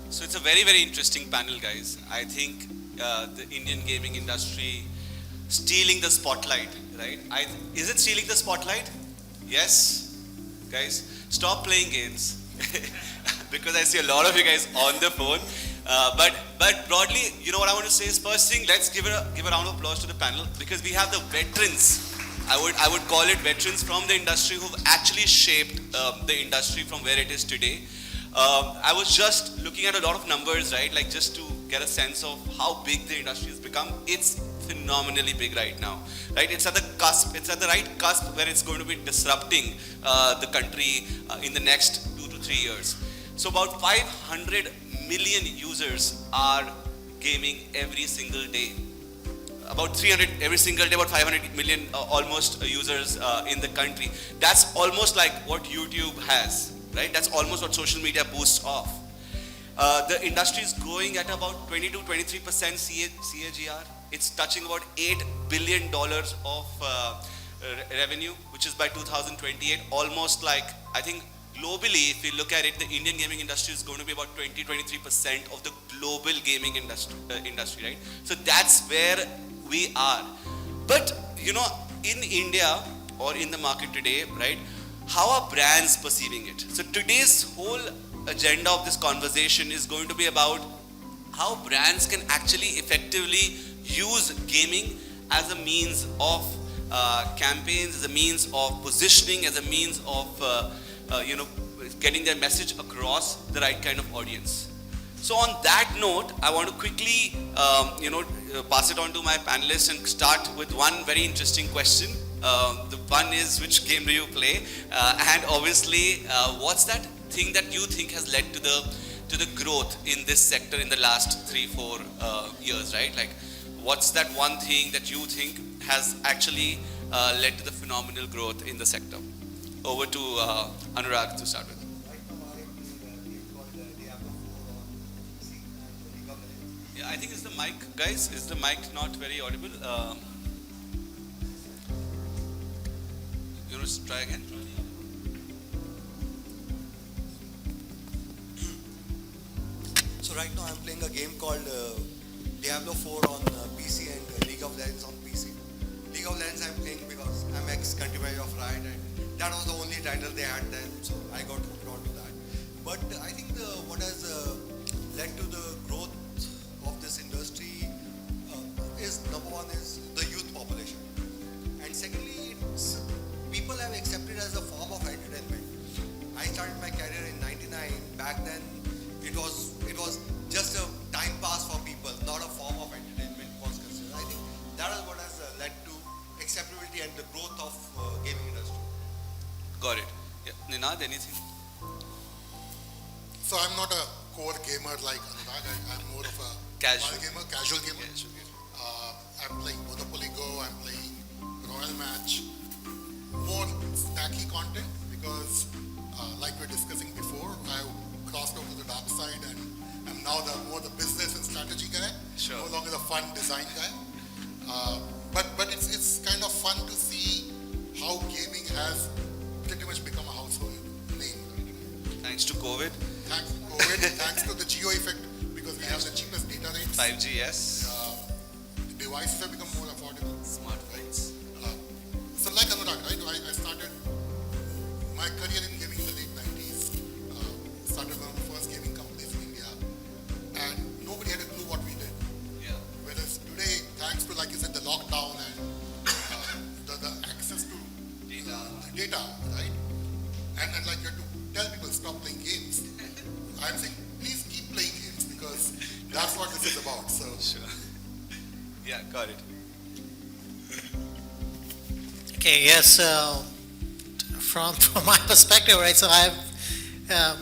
So it's a very, very interesting panel, guys. I think the Indian gaming industry stealing the spotlight, right? Is it stealing the spotlight? Yes, guys. Stop playing games because I see a lot of you guys on the phone. But broadly, you know what I want to say is first thing, let's give a round of applause to the panel because we have the veterans. I would call it veterans from the industry who've actually shaped the industry from where it is today. I was just looking at a lot of numbers, right? Like just to get a sense of how big the industry has become. It's phenomenally big right now, right? It's at the cusp. It's at the right cusp where it's going to be disrupting the country in the next 2 to 3 years. So about 500 million users are gaming every single day. About 300 every single day, about 500 million almost users in the country. That's almost like what YouTube has, right? That's almost what social media boosts off. The industry is growing at about 20 to 23% CAGR. It's touching about $8 billion of revenue, which is by 2028, almost like, I think globally, if you look at it, the Indian gaming industry is going to be about 20-23% of the global gaming industry, right? So that's where we are. But, you know, in India or in the market today, right, how are brands perceiving it? So today's whole agenda of this conversation is going to be about how brands can actually effectively use gaming as a means of campaigns, as a means of positioning, as a means of getting their message across the right kind of audience. So on that note, I want to quickly pass it on to my panelists and start with one very interesting question. The one is, which game do you play? And obviously, what's that thing that you think has led to the growth in this sector in the last 3-4 years, right? Like, what's that one thing that you think has actually led to the phenomenal growth in the sector? Over to Anurag to start with. Yeah, I think it's the mic, guys. Is the mic not very audible? You want to try again? So right now I'm playing a game called Diablo 4 on PC and League of Legends on PC. League of Legends I'm playing because I'm ex-country manager of Riot and that was the only title they had then, so I got hooked onto that. But I think what has led to the growth of this industry is, number one is the youth population. And secondly, people have accepted it as a form of entertainment. I started my career in 99. Back then, it was just a time pass for people, not a form of entertainment was considered. I think that is what has led to acceptability and the growth of gaming industry. Got it. Yeah. Ninad, anything? So I'm not a core gamer like Anurag. I'm more of a casual gamer. I'm playing Monopoly Go. I'm playing Royal Match. More snacky content because, like we were discussing before, I crossed over to the dark side and I'm now more the business and strategy guy. Sure. No longer the fun design guy. But it's kind of fun to see how gaming has pretty much become a household name. Thanks to COVID. Thanks to COVID, thanks to the geo effect, because we have the cheapest data rates. 5G, yes. The devices have become more affordable. Smartphones. So like Anurag, right? I started my career in gaming in the late 90s. Started one of the first gaming companies in India. And nobody had a clue what we did. Yeah. Whereas today, thanks to, like you said, the lockdown and the access to data, right? And like you have to tell people stop playing games. I'm saying please keep playing games because that's what this is about. So sure. Yeah, got it. Okay, yes. From my perspective, right? So I've,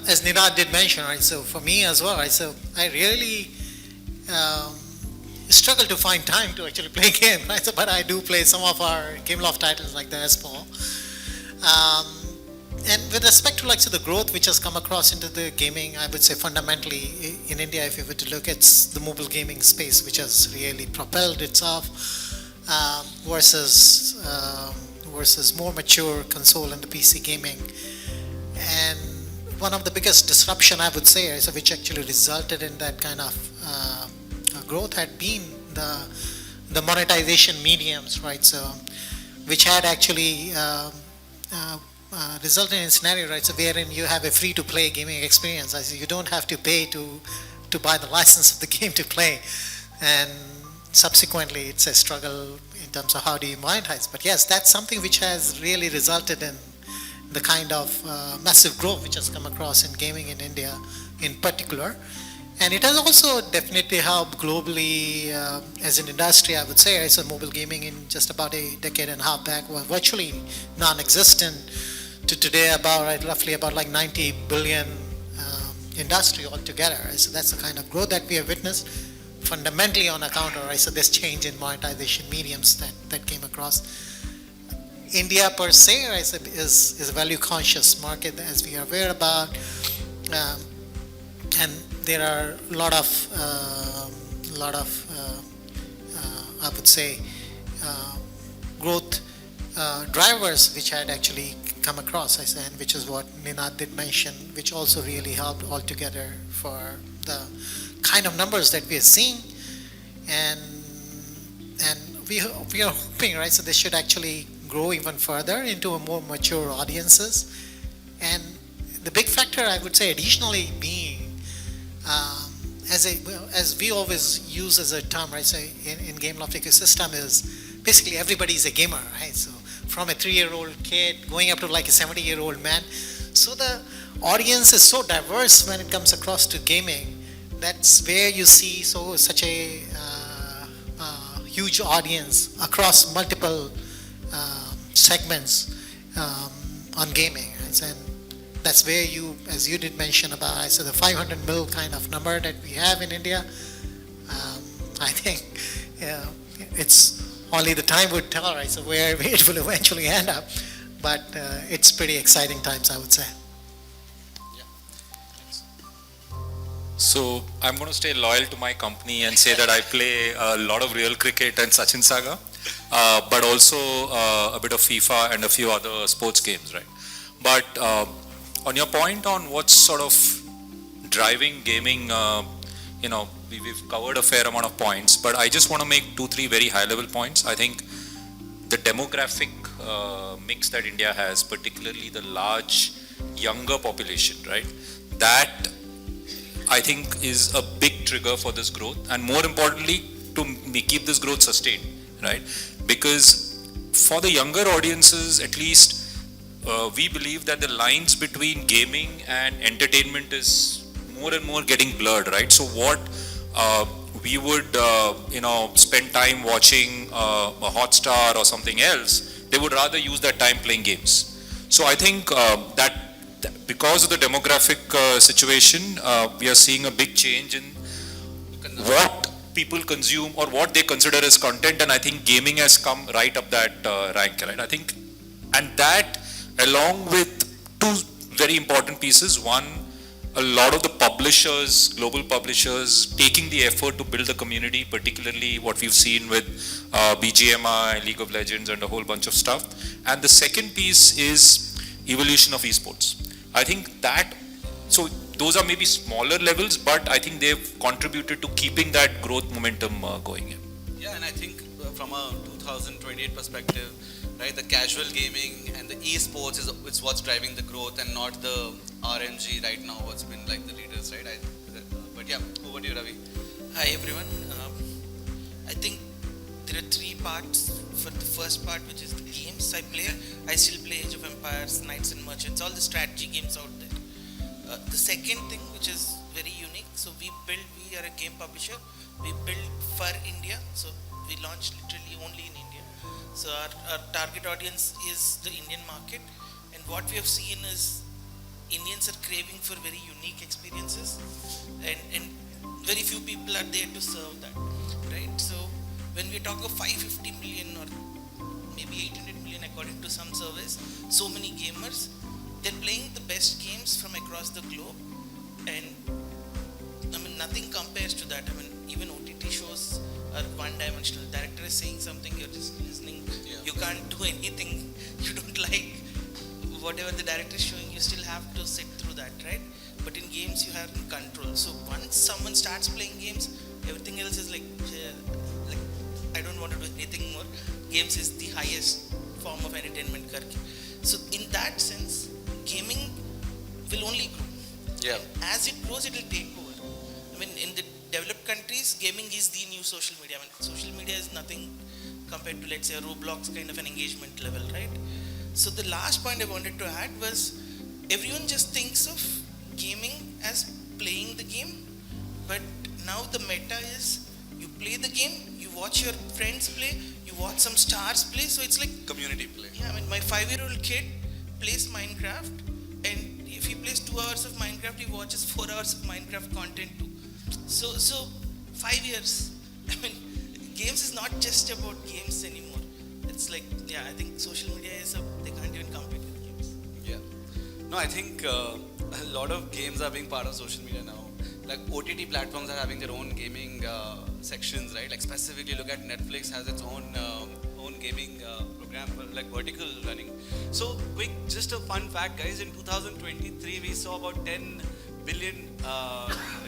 as Ninad did mention, right? So for me as well, right? So I really struggle to find time to actually play games, right? So, but I do play some of our Gameloft titles like the S4. And with respect to so the growth which has come across into the gaming, I would say fundamentally in India, if you were to look, it's the mobile gaming space which has really propelled itself versus more mature console and the PC gaming. And one of the biggest disruption, I would say, so which actually resulted in that kind of growth had been the monetization mediums, right? So, which had actually resulted in a scenario, right? So, wherein you have a free-to-play gaming experience. So you don't have to pay to buy the license of the game to play, and subsequently, it's a struggle in terms of how do you monetize. But yes, that's something which has really resulted in the kind of massive growth which has come across in gaming in India in particular. And it has also definitely helped globally as an industry, I would say. So mobile gaming in just about a decade and a half back was virtually non-existent to today roughly about like 90 billion industry altogether. Right? So that's the kind of growth that we have witnessed fundamentally on account of, right, so this change in monetization mediums that came across. India per se, right, is a value conscious market, as we are aware about, and there are a lot of I would say growth drivers which had actually come across, and which is what Ninad did mention, which also really helped altogether for the kind of numbers that we are seeing, and we are hoping, right, so this should actually grow even further into a more mature audiences. And the big factor, I would say, additionally being as we always use as a term, right, so in Game Loft ecosystem is basically everybody is a gamer, right? So from a 3-year-old kid going up to like a 70-year-old man. So the audience is so diverse when it comes across to gaming. That's where you see such a huge audience across multiple segments on gaming, right? And that's where you, as you did mention about, so the 500 mil kind of number that we have in India, I think it's only the time would tell, right? So where it will eventually end up, but it's pretty exciting times, I would say. So I'm going to stay loyal to my company and say that I play a lot of real cricket and Sachin Saga, but also a bit of FIFA and a few other sports games, right? But on your point on what's sort of driving gaming, we've covered a fair amount of points, but I just want to make 2-3 very high-level points. I think the demographic mix that India has, particularly the large younger population, right? That I think is a big trigger for this growth, and more importantly, to keep this growth sustained, right? Because for the younger audiences, at least, we believe that the lines between gaming and entertainment is more and more getting blurred, right? So what we would, spend time watching a Hotstar or something else, they would rather use that time playing games. So I think that because of the demographic situation, we are seeing a big change in what people consume or what they consider as content, and I think gaming has come right up that rank, right? I think, and that along with two very important pieces. One, a lot of the publishers, global publishers, taking the effort to build the community, particularly what we've seen with BGMI, League of Legends, and a whole bunch of stuff. And the second piece is evolution of esports. I think that, so those are maybe smaller levels, but I think they've contributed to keeping that growth momentum going. Yeah, and I think from a 2028 perspective, right, the casual gaming and the esports is what's driving the growth, and not the RMG right now, what's been like the leaders, right? But yeah, over to you, Ravi. Hi everyone. I think there are 3 parts. For the first part, which is the games I play, I still play Age of Empires, Knights and Merchants, all the strategy games out there. The second thing, which is very unique, so we are a game publisher, we build for India, so we launch literally only in India. So our target audience is the Indian market, and what we have seen is Indians are craving for very unique experiences, and very few people are there to serve that, right? So when we talk of 550 million or maybe 800 million according to some surveys, so many gamers, they're playing the best games from across the globe, and I mean nothing compares to that. I mean even OTT shows are one-dimensional. Director is saying something, you're just listening. Yeah. You can't do anything you don't like. Whatever the director is showing, you still have to sit through that, right? but in games you have control. So once someone starts playing games, everything else is like I don't want to do anything more. Games is the highest form of entertainment. So in that sense, gaming will only grow. Yeah. As it grows, it will take over. I mean, in the developed countries, gaming is the new social media. I mean, social media is nothing compared to, let's say, a Roblox kind of an engagement level, right? So the last point I wanted to add was, everyone just thinks of gaming as playing the game, but now the meta is you play the game, you watch your friends play, you watch some stars play, so it's like Community play. yeah, I mean, my 5-year-old kid plays Minecraft, and if he plays 2 hours of Minecraft, he watches 4 hours of Minecraft content too. So 5 years. I mean, games is not just about games anymore. It's like, yeah, I think social media they can't even compete with games. Yeah. No, I think a lot of games are being part of social media now. Like OTT platforms are having their own gaming sections, right? Like specifically look at Netflix has its own gaming program, like vertical running. So quick, just a fun fact, guys. In 2023, we saw about 10 billion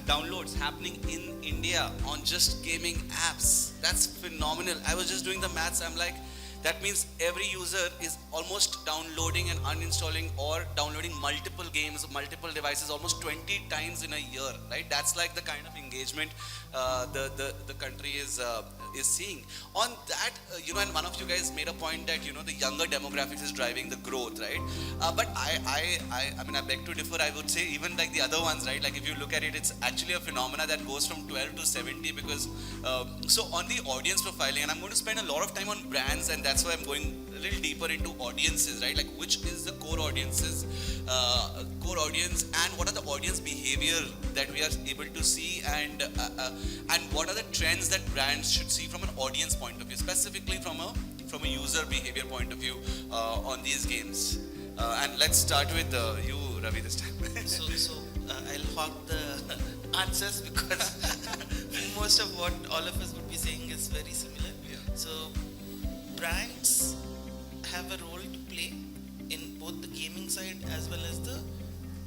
downloads happening in India on just gaming apps. That's phenomenal. I was just doing the maths. I'm like, that means every user is almost downloading and uninstalling or downloading multiple games, multiple devices, almost 20 times in a year, right? That's like the kind of engagement the country is seeing. On that, and one of you guys made a point that, the younger demographics is driving the growth, right? But I mean, I beg to differ. I would say even like the other ones, right? Like if you look at it, it's actually a phenomena that goes from 12 to 70 because, so on the audience profiling, and I'm going to spend a lot of time on brands, and that's why I'm going a little deeper into audiences, right? Like which is the core audience, and what are the audience behavior that we are able to see, and what are the trends that brands should see from an audience point of view, specifically from a user behavior point of view on these games. And let's start with you, Ravi, this time. So I'll hog the answers because most of what all of us would be saying is very similar. Yeah. So brands have a role to play in both the gaming side as well as the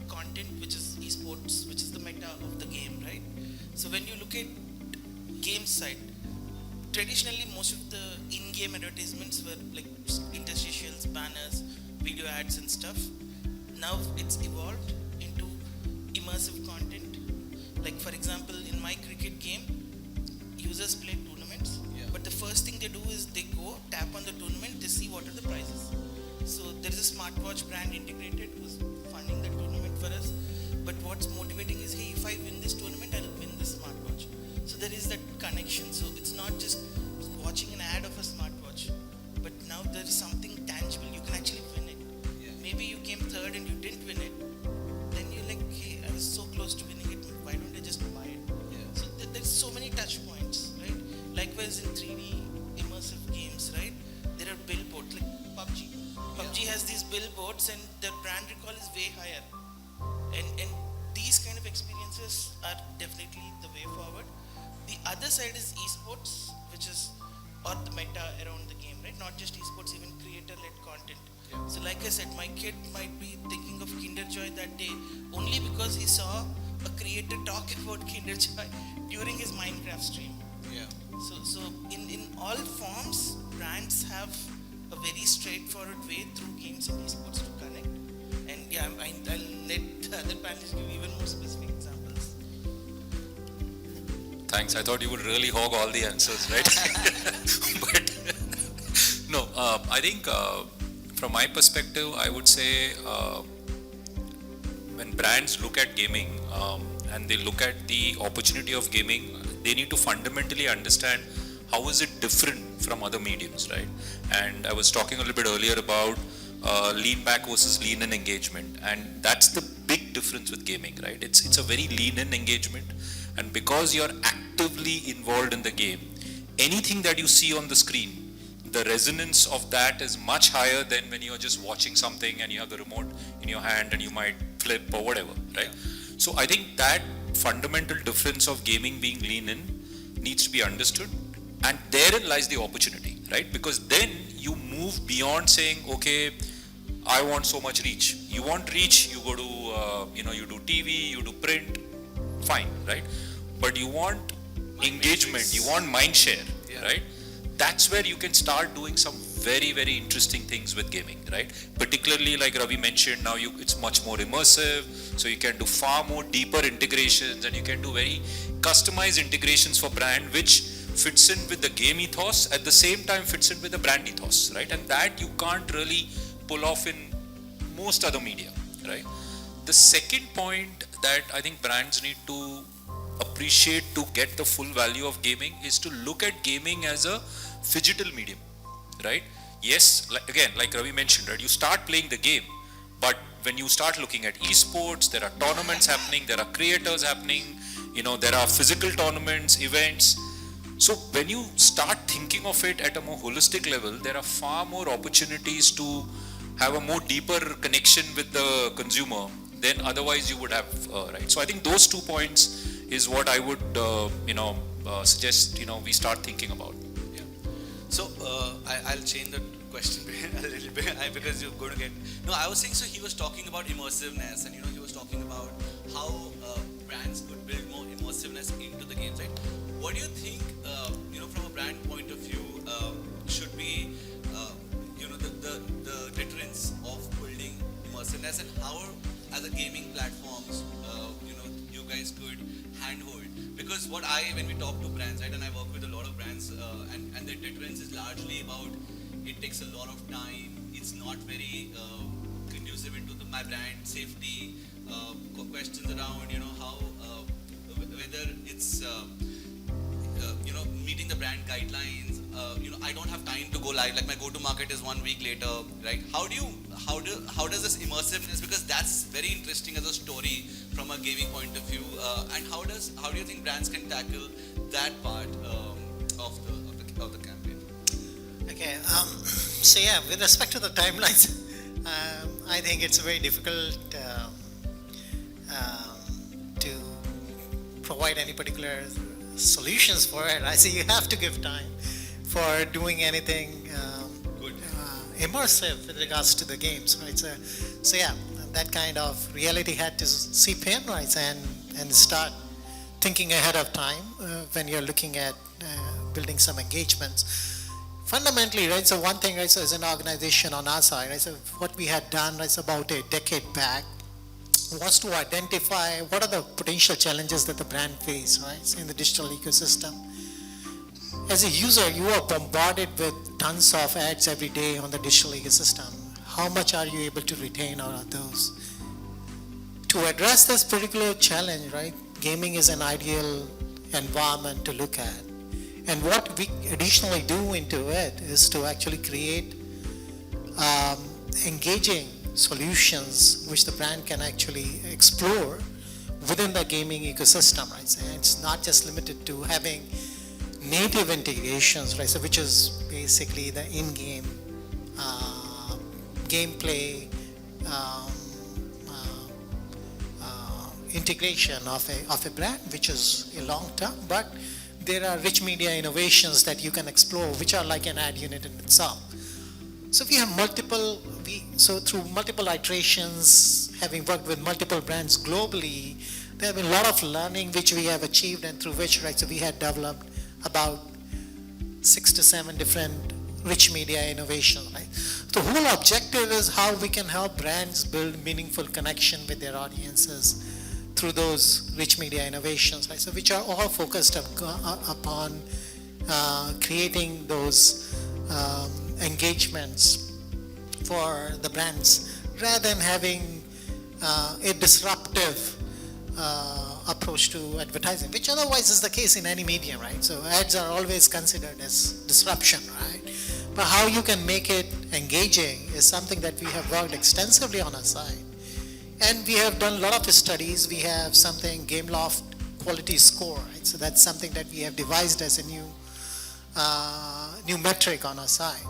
content, which is esports, which is the meta of the game, right? So when you look at game side, traditionally most of the in-game advertisements were like interstitials, banners, video ads and stuff. Now it's evolved into immersive content. Like for example, in my cricket game, users play tournaments, but the first thing they do is they go tap on the tournament, they see what are the prizes. So there is a smartwatch brand integrated who's funding the tournament for us. But what's motivating is, hey, if I win this tournament, I'll win this smartwatch. So there is that connection. So it's not just watching an ad of a smartwatch, but now there is something tangible. You can actually win it. Yeah. Maybe you came third and you didn't win it. Then you're like, hey, I was so close to winning it. Why don't I just buy it? Yeah. So there's so many touch points, right? Likewise in 3D immersive games, right? There are billboards like PUBG. PUBG has these billboards and their brand recall is way higher. And these kind of experiences are definitely the way forward. The other side is esports, which is or the meta around the game, right? Not just esports, even creator-led content. Yeah. So like I said, my kid might be thinking of Kinder Joy that day only because he saw a creator talk about Kinder Joy during his Minecraft stream. Yeah. So in all forms, brands have a very straightforward way through games and esports to connect. And yeah, I'll let the other panelists give even more specific examples. Thanks. I thought you would really hog all the answers, right? But no, I think from my perspective, I would say when brands look at gaming and they look at the opportunity of gaming, they need to fundamentally understand how is it different from other mediums, right? And I was talking a little bit earlier about lean back versus lean in engagement, and that's the big difference with gaming, right? It's a very lean in engagement, and because you're actively involved in the game, anything that you see on the screen, the resonance of that is much higher than when you're just watching something and you have the remote in your hand and you might flip or whatever, right? So I think that fundamental difference of gaming being lean in needs to be understood, and therein lies the opportunity, right? Because then you move beyond saying, okay, I want so much reach. You want reach, you go to you do TV, you do print, fine, right? But you want engagement, you want mind share, right? That's where you can start doing some very, very interesting things with gaming, right? Particularly like Ravi mentioned, now it's much more immersive, so you can do far more deeper integrations, and you can do very customized integrations for brand, which fits in with the game ethos, at the same time fits in with the brand ethos, right? And that you can't really pull off in most other media, right? The second point that I think brands need to appreciate to get the full value of gaming is to look at gaming as a phygital medium, right? Yes, like Ravi mentioned, right? You start playing the game, but when you start looking at esports, there are tournaments happening, there are creators happening, there are physical tournaments, events. So when you start thinking of it at a more holistic level, there are far more opportunities to have a more deeper connection with the consumer than otherwise you would have, right? So I think those 2 points is what I would, suggest, we start thinking about. Yeah. So I'll change the question a little bit because you're going to get. No, I was saying, so he was talking about immersiveness, and he was talking about how brands could build more immersiveness into the games, right? What do you think, from a brand point of view, should be, the deterrence of building immersiveness, and how, as a gaming platforms, you guys could handhold? Because when we talk to brands, right, and I work with a lot of brands, and the deterrence is largely about it takes a lot of time, it's not very conducive into my brand safety, questions around, how, whether it's, meeting the brand guidelines, I don't have time to go live, like my go-to market is 1 week later, right? How does this immersiveness, because that's very interesting as a story from a gaming point of view, and how do you think brands can tackle that part of the campaign? Okay, so yeah, with respect to the timelines, I think it's very difficult to provide any particular solutions for it. I say you have to give time for doing anything immersive with regards to the games, right? So yeah, that kind of reality had to seep in, right, and start thinking ahead of time when you're looking at building some engagements. Fundamentally, right, so one thing, right, so as an organization on our side, right, so what we had done, right, so about a decade back, was to identify what are the potential challenges that the brand face, right, so in the digital ecosystem. As a user, you are bombarded with tons of ads every day on the digital ecosystem. How much are you able to retain out of those? To address this particular challenge, right, gaming is an ideal environment to look at. And what we additionally do into it is to actually create engaging solutions which the brand can actually explore within the gaming ecosystem, right? So it's not just limited to having native integrations, right? So which is basically the in-game gameplay integration of a brand, which is a long term, but there are rich media innovations that you can explore, which are like an ad unit in itself. So we have through multiple iterations, having worked with multiple brands globally, there have been a lot of learning which we have achieved, and through which, right, so we had developed about 6 to 7 different rich media innovations, right? The whole objective is how we can help brands build meaningful connection with their audiences through those rich media innovations, right? So which are all focused upon creating those engagements for the brands, rather than having a disruptive approach to advertising, which otherwise is the case in any medium, right? So ads are always considered as disruption, right? But how you can make it engaging is something that we have worked extensively on our side. And we have done a lot of studies. We have something, GameLoft quality score, right? So that's something that we have devised as a new metric on our side,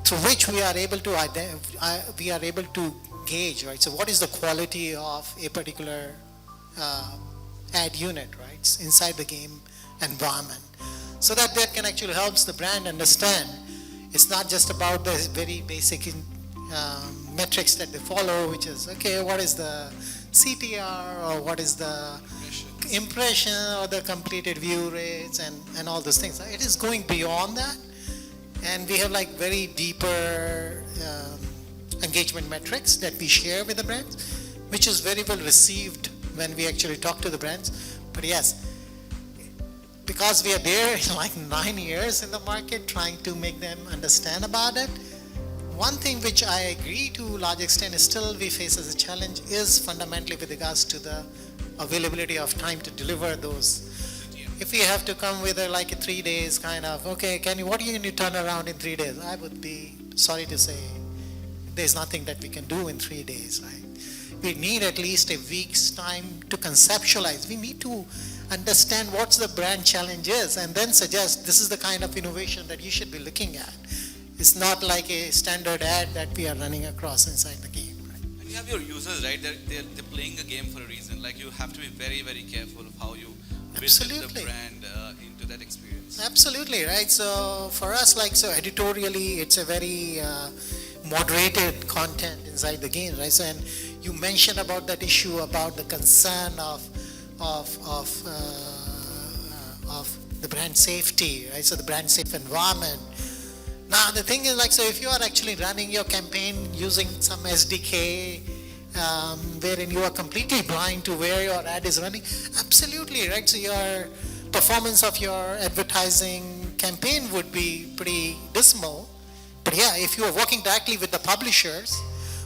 through which we are able to gauge, right? So what is the quality of a particular ad unit, right, inside the game environment, so that can actually helps the brand understand it's not just about the very basic metrics that they follow, which is, okay, what is the CTR or what is the impression or the completed view rates and all those things. It is going beyond that, and we have like very deeper engagement metrics that we share with the brands, which is very well received when we actually talk to the brands. But yes, because we are there like 9 years in the market trying to make them understand about it, one thing which I agree to a large extent is still we face as a challenge is fundamentally with regards to the availability of time to deliver those. If we have to come with like a 3 days kind of, okay, what are you going to turn around in 3 days? I would be sorry to say there's nothing that we can do in 3 days, right? We need at least a week's time to conceptualize. We need to understand what's the brand challenge is and then suggest this is the kind of innovation that you should be looking at. It's not like a standard ad that we are running across inside the game. Right? And you have your users, right? They're playing a game for a reason. Like you have to be very, very careful of how you build the brand into that experience. Absolutely, right? So for us, like, so editorially, it's a very moderated content inside the game, right? So, and you mentioned about that issue about the concern of the brand safety, right? So the brand safe environment. Now the thing is like, so if you are actually running your campaign using some SDK wherein you are completely blind to where your ad is running, absolutely, right? So your performance of your advertising campaign would be pretty dismal. But yeah, if you are working directly with the publishers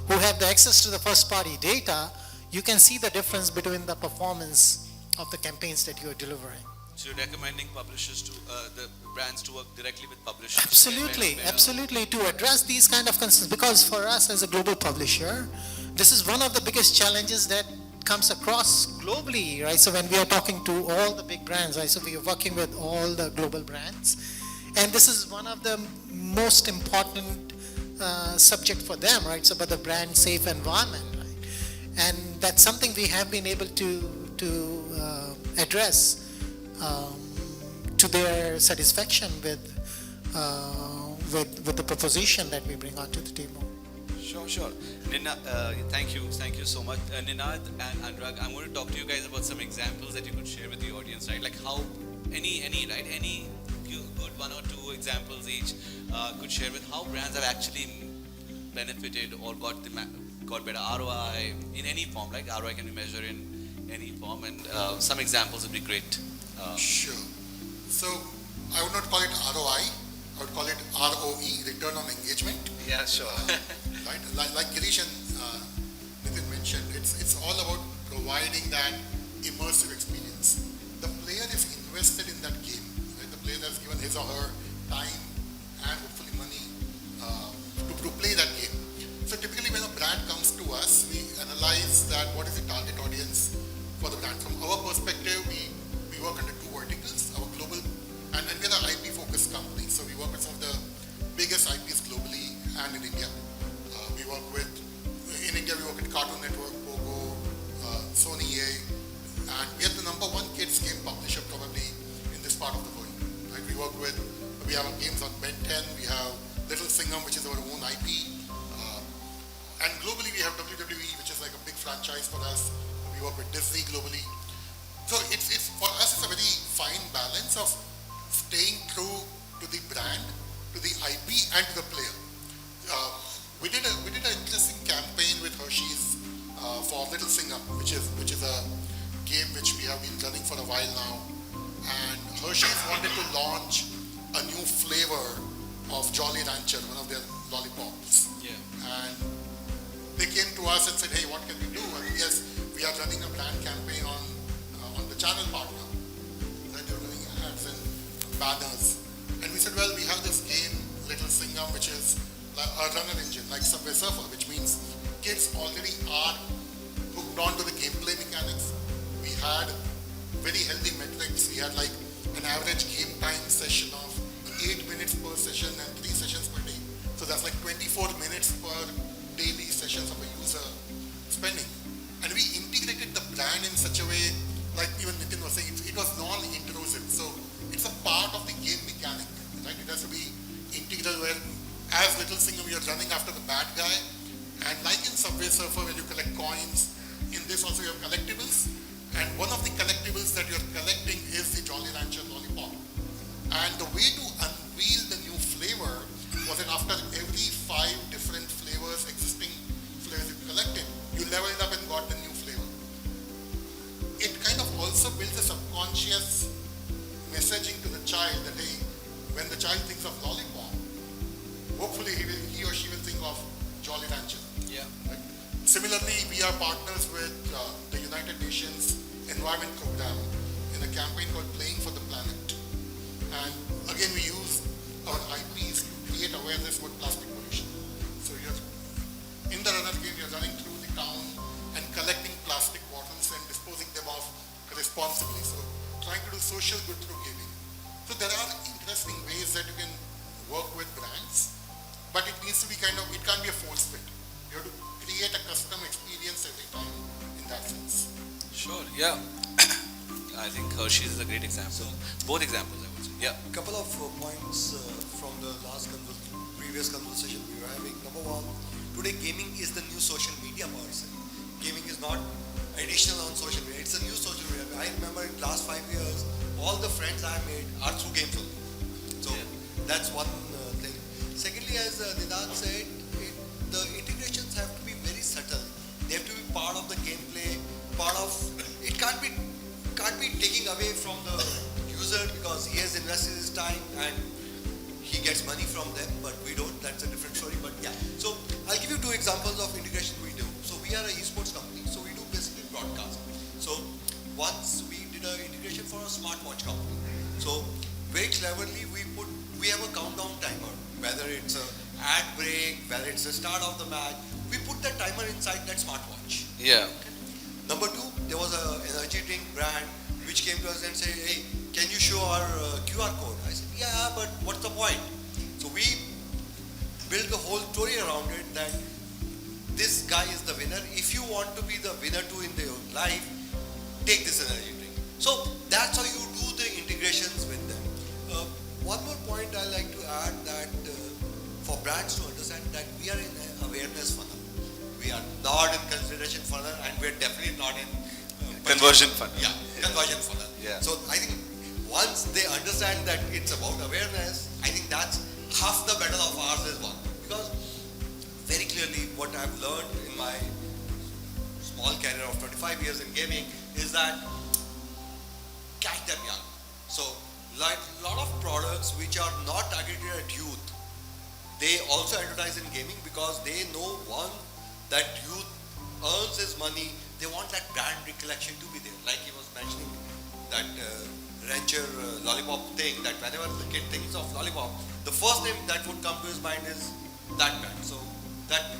who have the access to the first party data, you can see the difference between the performance of the campaigns that you are delivering. So you're recommending publishers to the brands to work directly with publishers. Absolutely, to address these kind of concerns, because for us as a global publisher, this is one of the biggest challenges that comes across globally, right? So when we are talking to all the big brands, right? So we are working with all the global brands, and this is one of the most important subject for them, right? So about the brand safe environment, right? And that's something we have been able to address to their satisfaction with the proposition that we bring onto the table. Sure. Thank you so much. Ninad and Anurag, I'm going to talk to you guys about some examples that you could share with the audience, right? Like how any good 1 or 2 examples each could share with how brands have actually benefited or got better ROI in any form. Like ROI can be measured in any form, and some examples would be great. Sure. So I would not call it ROI. I would call it ROE, return on engagement. Yeah, sure. Right? Like Girish and Nitin mentioned, it's all about providing that immersive experience. The player is invested in that game. Right? The player has given his or her time and hopefully money to play that game. So typically when a brand comes to us, we analyze that what is the target audience for the brand. From our perspective, we work under 2 verticals, our global, and we're an IP-focused company. So we work with some of the biggest IPs globally and in India. In India, we work with Cartoon Network, Pogo, Sony EA, and we are the #1 kids game publisher probably in this part of the world. Right? We have our games on Ben 10, we have Little Singham, which is our own IP, and globally we have WWE, which is like a big franchise for us. We work with Disney globally. So it's for us, it's a very fine balance of staying true to the brand, to the IP, and to the player. We did an interesting campaign with Hershey's for Little Singham, which is a game which we have been running for a while now. And Hershey's wanted to launch a new flavor of Jolly Rancher, one of their lollipops. Yeah. And they came to us and said, hey, what can we do? And yes, we are running a brand campaign on the channel partner. Then they're running ads and banners. And we said, well, we have this game, Little Singham, which is a runner engine, like Subway Surfer, which means kids already are hooked on to the gameplay mechanics. We had very healthy metrics. We had like an average game time session of 8 minutes per session and 3 sessions per day. So that's like 24 minutes per daily sessions of a user spending. And we integrated the brand in such a way, like even Nitin was saying, it was non-intrusive. So it's a part of the game mechanic, right? It has to be integral where as Little Singham, you're running after the bad guy. And like in Subway Surfer, where you collect coins, in this also you have collectibles, and one of the collectibles that you're collecting is the Jolly Rancher lollipop. And the way to unveil the new flavor was that after every 5 different flavors, existing flavors you collected, you leveled up and got the new flavor. It kind of also builds a subconscious messaging to the child that, hey, when the child thinks of lollipop, hopefully he or she will think of Jolly Rancher. Yeah. Right? Similarly, we are partners with the United Nations Environment Program in a campaign called Playing for the Planet. And again, we use our IPs to create awareness about plastic pollution. So you're in the runner game, you're running through the town and collecting plastic bottles and disposing them off responsibly. So trying to do social good through gaming. So there are interesting ways that you can work with brands, but it needs to be kind of, it can't be a force fit. You have to create a custom experience every time in that sense. Sure. Yeah. I think Hershey's is a great example. Both examples, I would say. Yeah. A couple of points from the previous conversation we were having. Number one, today gaming is the new social media person. Gaming is not additional on social media. It's a new social media. I remember in the last 5 years, all the friends I made are through games only. So that's one thing. Secondly, as Nidant said, the integrations have to be very subtle. They have to be part of the gameplay, it can't be taking away from the user because he has invested his time and he gets money from them, but we don't. That's a different story. But yeah, so I'll give you 2 examples of integration we do. So we are an esports company, so we do basically broadcast. So once we did an integration for a smartwatch company. So very cleverly we have a countdown timer, whether it's a ad break, whether it's the start of the match, we put that timer inside that smartwatch. Yeah. Number 2, there was an energy drink brand which came to us and said, hey, can you show our QR code? I said, yeah, but what's the point? So we built the whole story around it that this guy is the winner. If you want to be the winner too in your life, take this energy drink. So that's how you do the integrations with them. One more point I like to add that for brands to understand that we are in an awareness funnel. We are not in consideration funnel and we are definitely not in Conversion funnel. Yeah, conversion funnel. Yeah. So I think once they understand that it's about awareness, I think that's half the battle of ours is won. Because very clearly what I've learned in my small career of 25 years in gaming is that catch them young. So like a lot of products which are not targeted at youth, they also advertise in gaming because they know one, that youth earns his money, they want that brand recollection to be there. Like he was mentioning that Rancher lollipop thing, that whenever the kid thinks of lollipop, the first name that would come to his mind is that brand. So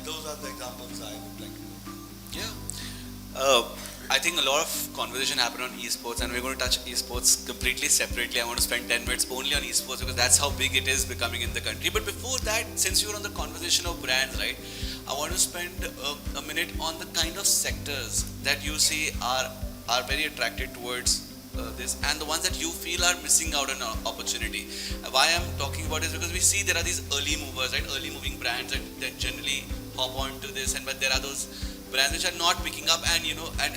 those are the examples I would like to do. Yeah. I think a lot of conversation happened on esports, and we're going to touch esports completely separately. I want to spend 10 minutes only on esports because that's how big it is becoming in the country. But before that, since you're on the conversation of brands, right, I want to spend a minute on the kind of sectors that you see are very attracted towards this, and the ones that you feel are missing out on an opportunity. Why I'm talking about this because we see there are these early movers, right, early moving brands that generally hop onto this, and but there are those brands which are not picking up, and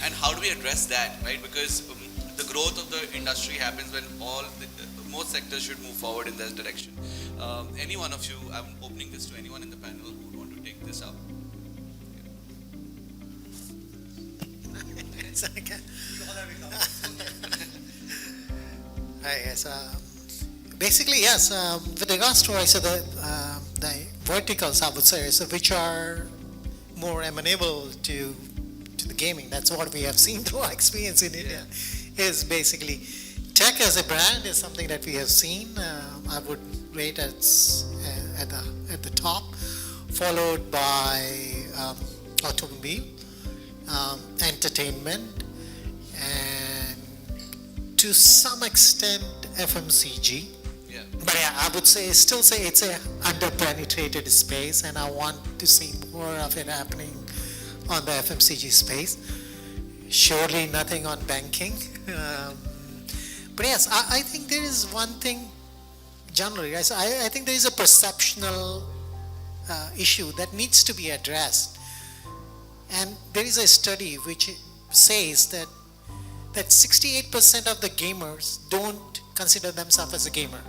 and how do we address that, right? Because the growth of the industry happens when most sectors should move forward in that direction. Any one of you, I'm opening this to anyone in the panel who would want to take this up. It's okay. Yes. Basically, yes. With regards to the verticals, I would say, so which are more amenable to the gaming. That's what we have seen through our experience in India. Is basically tech as a brand is something that we have seen. I would rate at the top, followed by automobile, entertainment, and to some extent FMCG. Yeah. But yeah, I would still say it's a under-penetrated space, and I want to see more of it happening on the FMCG space. Surely nothing on banking. But yes, I think there is one thing generally. I think there is a perceptional issue that needs to be addressed. And there is a study which says that 68% of the gamers don't consider themselves as a gamer.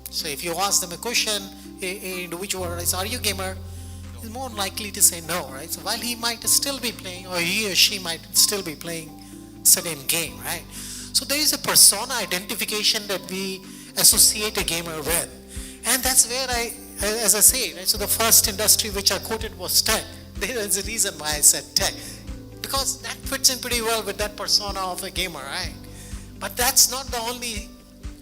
So if you ask them a question, a individual is, are you a gamer? He's more likely to say no, right? So while he might still be playing, or he or she might still be playing certain game, right? So there is a persona identification that we associate a gamer with. And that's where as I say, right? So the first industry which I quoted was tech. There is a reason why I said tech. Because that fits in pretty well with that persona of a gamer, right? But that's not the only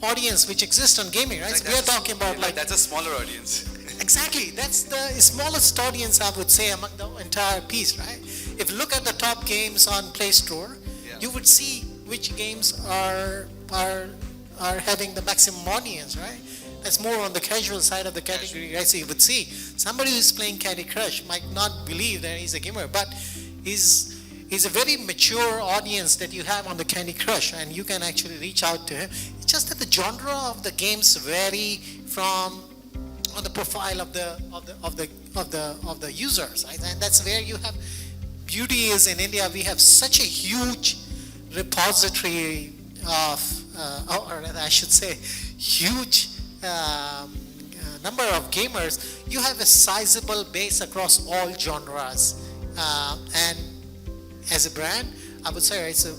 audience which exists on gaming, right? So we are talking about that's a smaller audience. Exactly, that's the smallest audience I would say among the entire piece, right? If you look at the top games on Play Store, you would see which games are having the maximum audience, right? That's more on the casual side of the category, right? So you would see somebody who's playing Candy Crush might not believe that he's a gamer, but he's a very mature audience that you have on the Candy Crush, and you can actually reach out to him. It's just that the genre of the games vary from on the profile of the users, right? And that's where you have beauty is in India. We have such a huge repository of, or I should say, huge number of gamers. You have a sizable base across all genres, and as a brand, I would say, right, so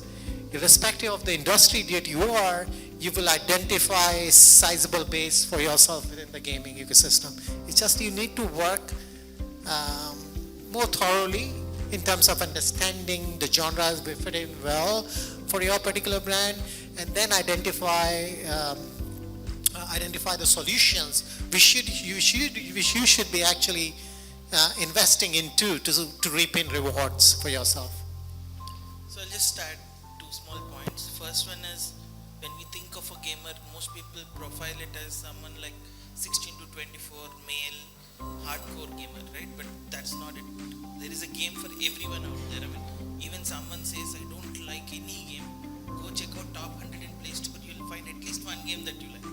irrespective of the industry that you are, you will identify a sizable base for yourself within the gaming ecosystem. It's just you need to work more thoroughly in terms of understanding the genres we fit in well for your particular brand, and then identify the solutions which you should be actually investing into to reap in rewards for yourself. So I'll just add two small points. First one is, when we think of a gamer, most people profile it as someone like 16 to 24 male hardcore gamer, right? But that's not it. There is a game for everyone out there. I mean, even someone says, I don't like any game, go check out top 100 in Play Store, you'll find at least one game that you like.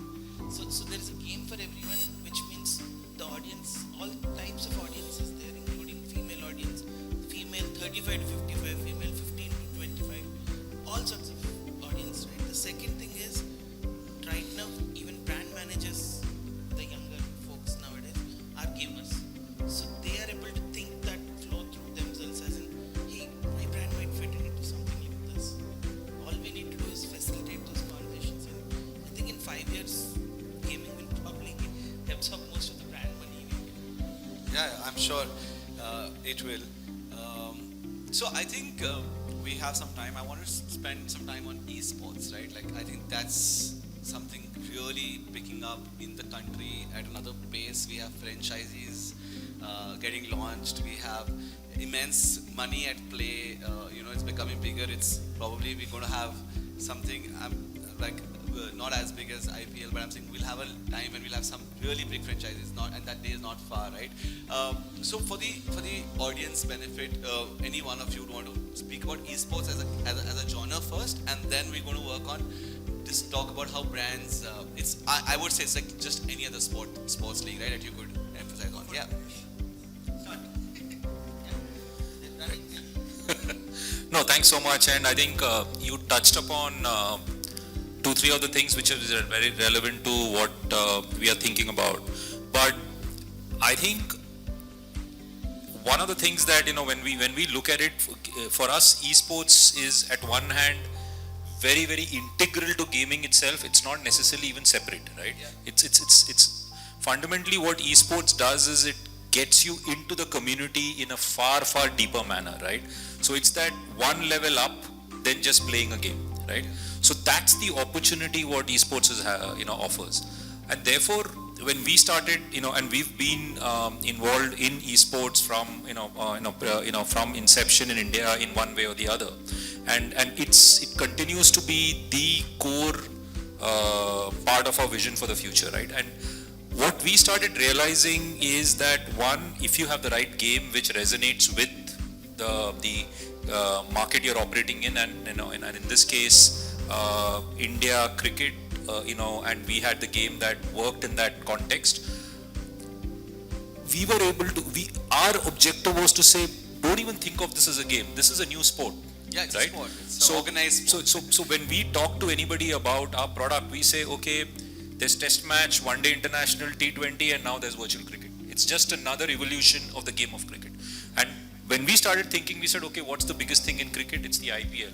So there is a game for everyone, which means the audience, all types of audiences there, including female audience, female 35 to 55, female 15 to 25, all sorts of audience, right? The second thing is, right now, even brand managers, the younger folks nowadays, are gamers. So they are able to think that flow through themselves as in, hey, my brand might fit into something like this. All we need to do is facilitate those conversations. And I think in 5 years, gaming will probably absorb most of the brand money we get. Yeah, I'm sure it will. So I think we have some time. I want to spend some time on esports, right? Like, I think that's something really picking up in the country at another pace. We have franchises getting launched. We have immense money at play. It's becoming bigger. It's probably we're going to have something not as big as IPL, but I'm saying we'll have a time when we'll have some really big franchises. And that day is not far, right? So for the audience benefit, any one of you would want to speak about esports as a genre first, and then we're going to work on just talk about how brands. I would say it's like just any other sports league, right? That you could emphasize on. Yeah. No, thanks so much. And I think you touched upon 2-3 of the things which are very relevant to what we are thinking about. But I think one of the things that, when we look at it, for us, esports is at one hand very, very integral to gaming itself. It's not necessarily even separate, right? Yeah. It's fundamentally what esports does is it gets you into the community in a far, far deeper manner, right? So it's that one level up than just playing a game, right? So that's the opportunity what esports is, offers. And therefore, when we started, and we've been involved in esports from inception in India in one way or the other, and it continues to be the core part of our vision for the future, right? And what we started realizing is that one, if you have the right game which resonates with the market you're operating in, and and in this case, India cricket, and we had the game that worked in that context. We were able to. Our objective was to say, don't even think of this as a game. This is a new sport. Yeah, it's right? a sport. It's organized sport. So when we talk to anybody about our product, we say, okay, there's test match, one day international, T20, and now there's virtual cricket. It's just another evolution of the game of cricket. And when we started thinking, we said, okay, what's the biggest thing in cricket? It's the IPL.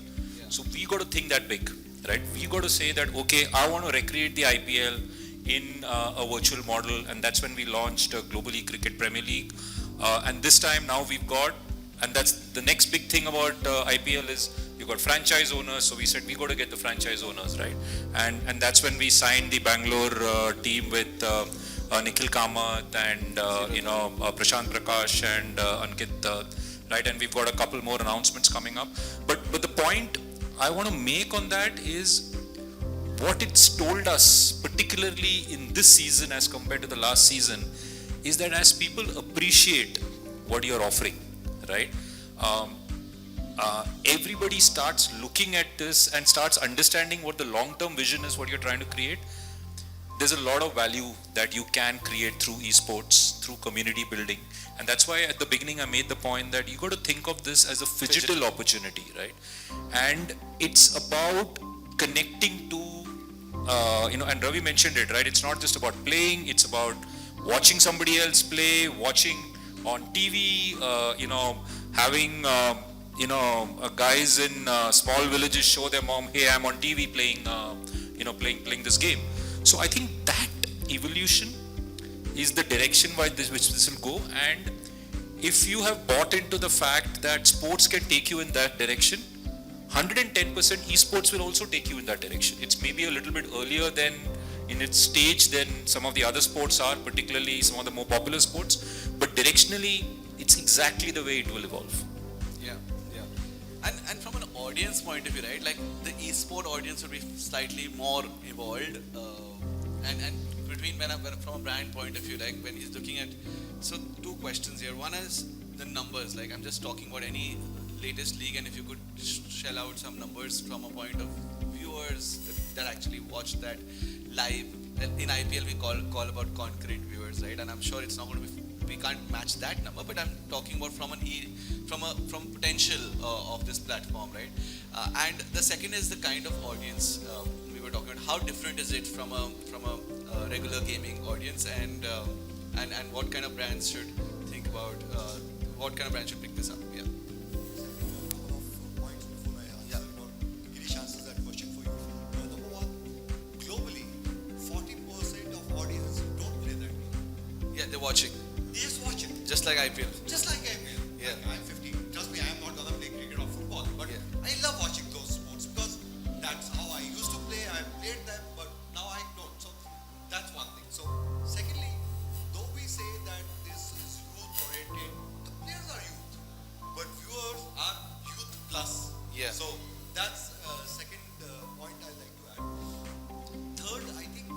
So we got to think that big, right? We got to say that, okay, I want to recreate the IPL in a virtual model, and that's when we launched globally Cricket Premier League. And this time now we've got, and that's the next big thing about IPL is you've got franchise owners. So we said we got to get the franchise owners, right? And that's when we signed the Bangalore team with Nikhil Kamath and Prashant Prakash and Ankit, right? And we've got a couple more announcements coming up. But the point I want to make on that is what it's told us, particularly in this season as compared to the last season, is that as people appreciate what you're offering, right? Everybody starts looking at this and starts understanding what the long-term vision is, what you're trying to create. There's a lot of value that you can create through esports, through community building. And that's why at the beginning I made the point that you got to think of this as a phygital opportunity, right? And it's about connecting to, and Ravi mentioned it, right? It's not just about playing, it's about watching somebody else play, watching on TV, having, guys in small villages show their mom, hey, I'm on TV playing this game. So I think that evolution is the direction which this will go. And if you have bought into the fact that sports can take you in that direction, 110% esports will also take you in that direction. It's maybe a little bit earlier than in its stage than some of the other sports are, particularly some of the more popular sports, but directionally it's exactly the way it will evolve. Yeah. And from an audience point of view, right? Like the esport audience will be slightly more evolved, and between from a brand point of view, like when he's looking at, so two questions here. One is the numbers. Like I'm just talking about any latest league, and if you could shell out some numbers from a point of viewers that actually watch that live. In IPL we call about concurrent viewers, right? And I'm sure it's not going to be, we can't match that number, but I'm talking about from potential of this platform, right? And the second is the kind of audience we were talking about. How different is it from a regular gaming audience, and what kind of brands should think about? What kind of brands should pick this up? Yeah. Points before I answer, Girish answers that question for you. Number one, globally, 40% of audience don't play that game. Yeah, they're watching. They just watch it. Just like IPL. Just like IPL. Yeah. Like, I'm 50. Trust me, I'm not gonna play cricket or football, but Yeah. I love watching those sports because that's how I used to play. I played them, but now I don't. So that's one thing. So secondly, though we say that this is youth oriented, the players are youth, but viewers are youth plus. Yeah. So that's second point I like to add. Third, I think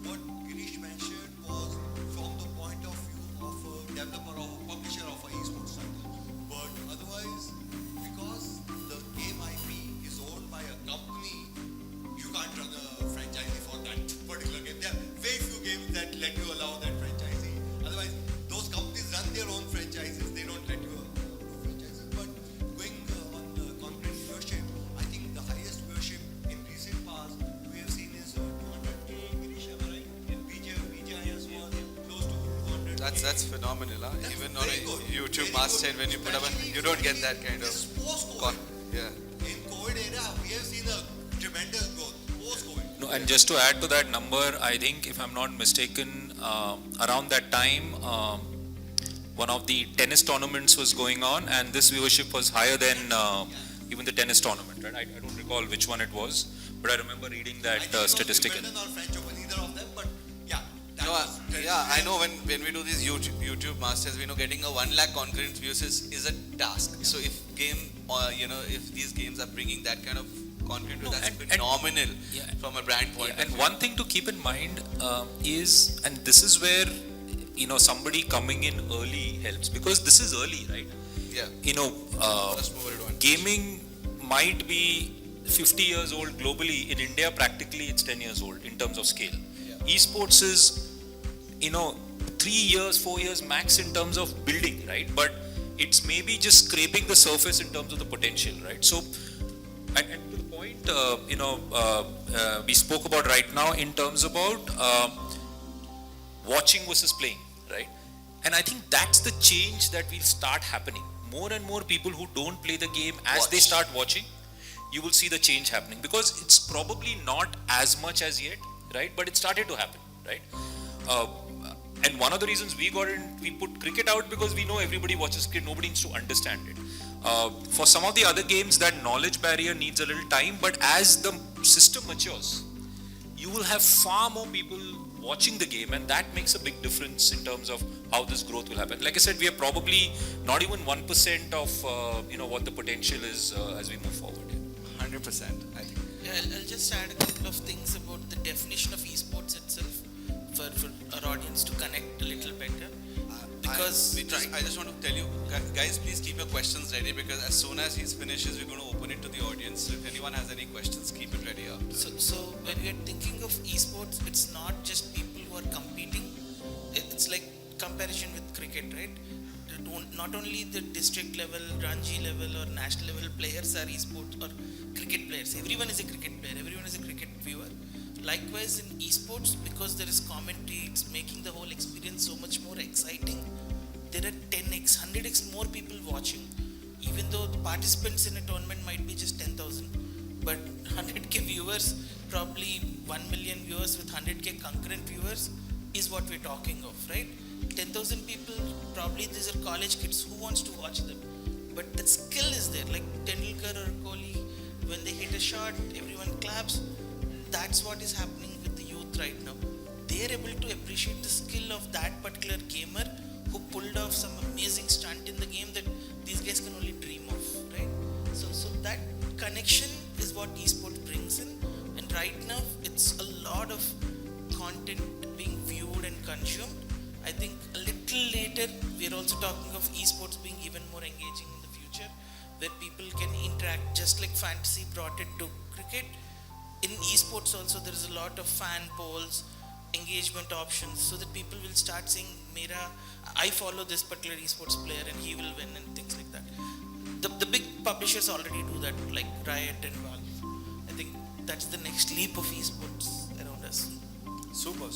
what Girish mentioned was from the point of view of a developer or a publisher of a esports title. But otherwise, because the game IP is owned by a company, you can't run a franchisee for that particular game. There are very few games that let you allow that franchisee. Otherwise, those companies run their own franchises. They don't let you do franchises. But going on concrete viewership, I think the highest viewership in recent past we have seen is 200K. Girish, am I right? In BGIS was close to 200K. That's phenomenal, huh? That's Even on very a good. YouTube Very masthead, good. when you put up, Especially you don't get that kind of. This post-COVID. Yeah. In COVID era, we have seen a tremendous growth. Post-COVID. No, and just to add to that number, I think if I'm not mistaken, around that time, one of the tennis tournaments was going on, and this viewership was higher than even the tennis tournament, right? I don't recall which one it was, but I remember reading that I think it was statistic. Wimbledon or French Open, either of them, but yeah. that No, was I know when we do these YouTube masters, we know getting a 1 lakh concurrent views is a task. So if if these games are bringing that kind of concurrent views, that's phenomenal Yeah. from a brand point. And one thing to keep in mind is, and this is where somebody coming in early helps, because this is early, right? Yeah. First mover advantage. Gaming might be 50 years old globally. In India, practically it's 10 years old in terms of scale. Yeah. Esports is 3 years, 4 years max in terms of building, right? But it's maybe just scraping the surface in terms of the potential, right? So And to the point, we spoke about right now in terms about watching versus playing, right? And I think that's the change that will start happening. More and more people who don't play the game, as they start watching, you will see the change happening, because it's probably not as much as yet, right? But it started to happen, right? And one of the reasons we put cricket out, because we know everybody watches cricket, nobody needs to understand it. For some of the other games, that knowledge barrier needs a little time, but as the system matures, you will have far more people watching the game, and that makes a big difference in terms of how this growth will happen. Like I said, we are probably not even 1% of what the potential is as we move forward. 100%, I think. Yeah, I'll just add a couple of things about the definition of esports itself for our audience to connect a little better. Because I just want to tell you, guys, please keep your questions ready, because as soon as he finishes, we're going to open it to the audience. So if anyone has any questions, keep it ready up. So when we are thinking of esports, it's not just people who are competing. It's like comparison with cricket, right? Not only the district level, Ranji level or national level players are esports or cricket players. Everyone is a cricket player. Everyone is a cricket viewer. Likewise in esports, because there is commentary, it's making the whole experience so much more exciting. There are 10x, 100x more people watching. Even though the participants in a tournament might be just 10,000, but 100k viewers, probably 1 million viewers with 100k concurrent viewers is what we're talking of, right? 10,000 people, probably these are college kids. Who wants to watch them? But that skill is there, like Tendulkar or Kohli, when they hit a shot, everyone claps. That's what is happening with the youth right now. They are able to appreciate the skill of that particular gamer who pulled off some amazing stunt in the game that these guys can only dream of, right? So that connection is what esports brings in. And right now, it's a lot of content being viewed and consumed. I think a little later, we're also talking of esports being even more engaging in the future, where people can interact just like fantasy brought it to cricket. In esports also, there is a lot of fan polls, engagement options, so that people will start saying, I follow this particular esports player and he will win, and things like that. The big publishers already do that, like Riot and Valve. I think that's the next leap of esports around us. Super.